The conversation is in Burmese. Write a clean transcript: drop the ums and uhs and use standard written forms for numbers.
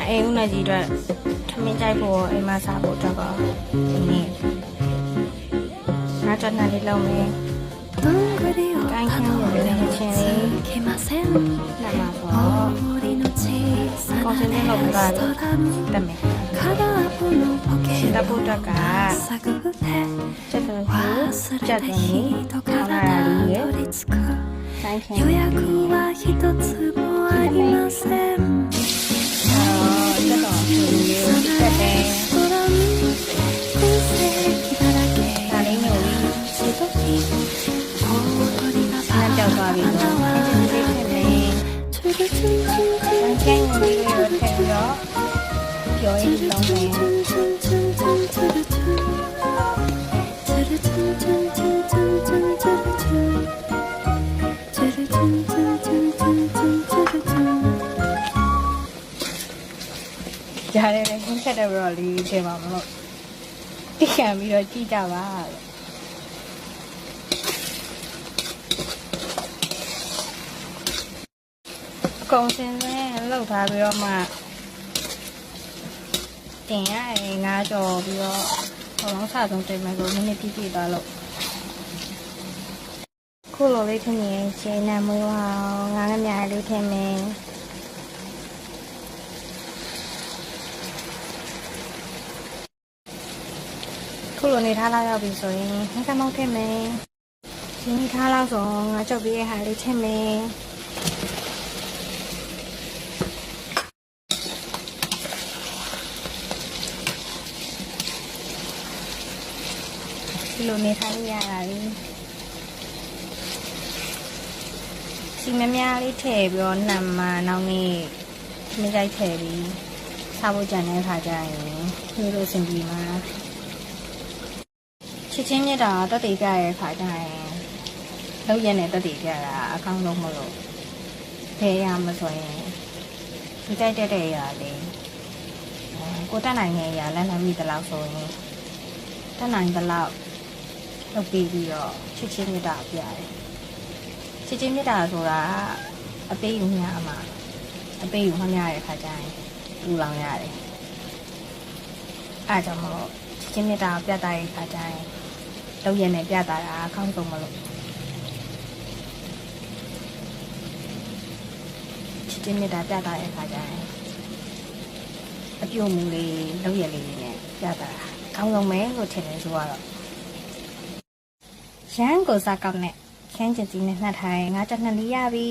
အိမ်ဦးနဲ့ကြီးအတွက်ထမင်းကြိုက်ဖို့အိမ်မစားဖို့တော့ပါဒီနေ့ငါချက်နဲ့လေးလုံးမယ်ကိုင်းခန်းရတဲ့ချင်းလေးလက်မှာပေါ့ကောင်းစင်းလေးလောက်ပါတက်မယ်တပုတ်တကချက်တော့ချက်တယ်ခေါင်းလာရည်ကိုင်းခန်းတက်တော့ဒီလေးတက်တယ်ဒါလေးမျိုးဆက်ကြောက်သွားပြီတော့ကျန်းကျန်းလေးထည့်ပြီးတော့ပြောရင်းလုံးမယ်ကြားတယ်ခင်းချက်တဲ့ဘရောလေးထည့်ပါမလို့တိခံပြီးတော့ကြည့်ကြပါအကုန်စင်စင်လောက်ထားပြီးတော့မှတင်ရတယ်ငါးကြော်ပြီးတော့ဘောလုံးစားဆုံးတင်မယ်ကိုမိနစ်ပြည့်သွားလို့ခုလိုလေးထင်ရင်ရှင်းနေမွေးအောင်ငါးငမြလေးထင်မယ်ခုလိုနေထားလောက်ရောက်ပြီဆိုရင်ငါကမောက်ထင်မယ်ရှင်းထားလောက်ဆိုငါကြောက်ပြီးရဲ့ဟာလေးထင်မယ်ဒီလိုနေထားရတာလေစီမများလေးထည့်ပြီးတော့နှံမှာနောက်နေ့မကြိုက်ထည့်ပြီးစားဖို့ကြံတဲ့ခါကျရင်ဒီလိုအဆင်ပြေမှာချစ်ချင်းမြတ်တာတက်တည်ပြရဲ့ခါကျရင်လောက်ရနဲ့တက်တည်ပြတာအကောင်းဆုံးမလို့ဖေးရမဆိုရင်ဒီကြိုက်တဲ့ရာလေးကိုတက်နိုင်တဲ့ရာလက်နှမိတလောက်ဆိုရင်တက်နိုင်တလောက်လုပ်ပြီးတော့ချစ်ချင်းမြတ်တာပြရတယ်ချစ်ချင်းမြတ်တာဆိုတာအပေးယူများမှာအပေးယူမှများတဲ့ခါကျရင်ပူလောင်ရတယ်အားကြောင့်မလို့ချစ်ချင်းမြတ်တာပြတာရဲ့ခါကျရင်လောက်ရနဲ့ပြတာတာအကောင်းဆုံးမလို့ချစ်ချင်းမြတ်တာပြတာရဲ့ခါကျရင်အပြုံးမူလေးလောက်ရလေးနဲ့ပြတာအကောင်းဆုံးပဲလို့ထင်တယ်ဆိုတော့ရန်ကိုစားကောက်နဲ့ခန်းကျင်စီနဲ့နှက်ထားရင်ငါချက်နှစ်လေးရပြီ